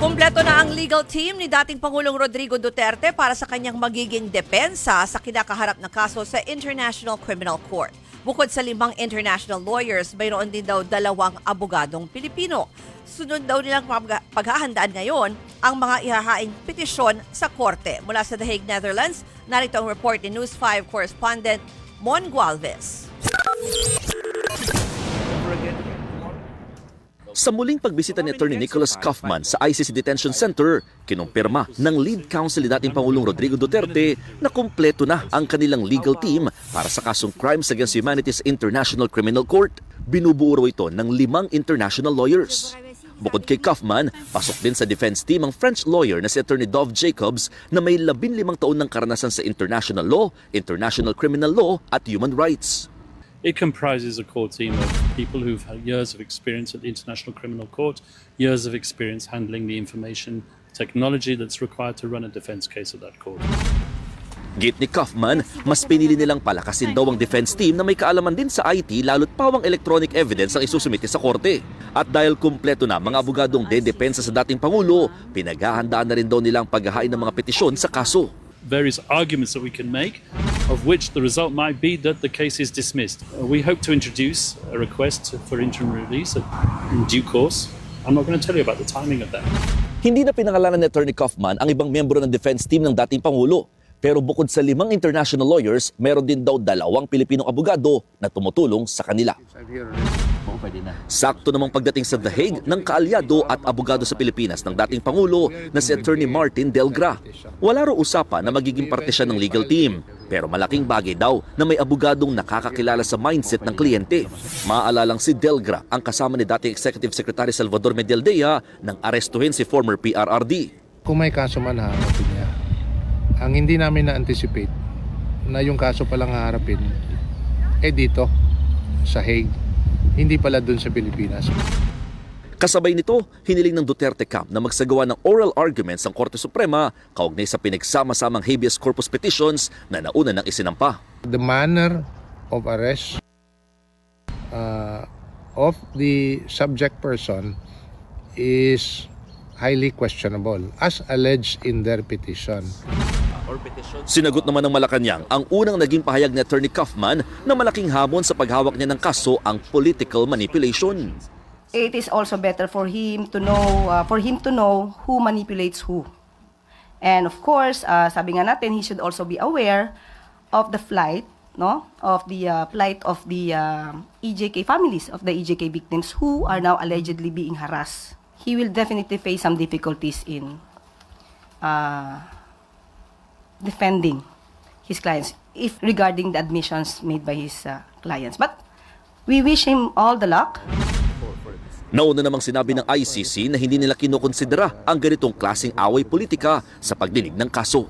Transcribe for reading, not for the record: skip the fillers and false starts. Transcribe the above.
Kumpleto na ang legal team ni dating Pangulong Rodrigo Duterte para sa kanyang magiging depensa sa kinakaharap na kaso sa International Criminal Court. Bukod sa 5 international lawyers, mayroon din daw 2 abogadong Pilipino. Sunod daw nilang paghahandaan ngayon ang mga ihahaing petisyon sa korte. Mula sa The Hague, Netherlands, narito ang report ni News 5 correspondent Mon Gualvez. Sa muling pagbisita ni Attorney Nicholas Kaufman sa ICC Detention Center, kinumpirma ng lead counsel ni dating Pangulong Rodrigo Duterte na kumpleto na ang kanilang legal team para sa kasong Crimes Against Humanity's International Criminal Court. Binubuo raw ito ng 5 international lawyers. Bukod kay Kaufman, pasok din sa defense team ang French lawyer na si Attorney Dov Jacobs na may 15 taon ng karanasan sa international law, international criminal law at human rights. It comprises a core team of people who've had years of experience at the International Criminal Court, years of experience handling the information technology that's required to run a defense case at that court. Git ni Kaufman, mas pinili nilang palakasin daw ang defense team na may kaalaman din sa IT lalo't pawang electronic evidence ang isusumite sa korte. At dahil kumpleto na mga abogadong dedepensa sa dating Pangulo, pinaghahandaan na rin daw nilang paghahain ng mga petisyon sa kaso. Various arguments that we can make, of which the result might be that the case is dismissed. We hope to introduce a request for interim release in due course. I'm not going to tell you about the timing of that. Hindi na pinangalanan ni Attorney Kaufman ang ibang miyembro ng defense team ng dating Pangulo. Pero bukod sa 5 international lawyers, meron din daw 2 Pilipinong abogado na tumutulong sa kanila. Sakto namang pagdating sa The Hague ng kaalyado at abogado sa Pilipinas ng dating Pangulo na si Attorney Martin Delgra. Wala raw usapan na magiging parte siya ng legal team. Pero malaking bagay daw na may abogadong nakakakilala sa mindset ng kliyente. Maalalang si Delgra ang kasama ni dating Executive Secretary Salvador Medialdea nang arestuhin si former PRRD. Kung may kaso man haharapin niya, ang hindi namin na-anticipate na yung kaso palang haharapin dito sa Hague, hindi pala dun sa Pilipinas. Kasabay nito, hiniling ng Duterte camp na magsagawa ng oral arguments ang Korte Suprema kaugnay sa pinagsama-samang habeas corpus petitions na nauna ng isinampa. The manner of arrest of the subject person is highly questionable as alleged in their petition. Sinagot naman ng Malacanang ang unang naging pahayag ni Attorney Kaufman na malaking hamon sa paghawak niya ng kaso ang political manipulation. It is also better for him to know who manipulates who. And of course, sabi nga natin, he should also be aware of the plight, of the EJK families, of the EJK victims who are now allegedly being harassed. He will definitely face some difficulties in defending his clients if regarding the admissions made by his clients. But we wish him all the luck. Nauna namang sinabi ng ICC na hindi nila kinukonsidera ang ganitong klaseng away politika sa pagdinig ng kaso.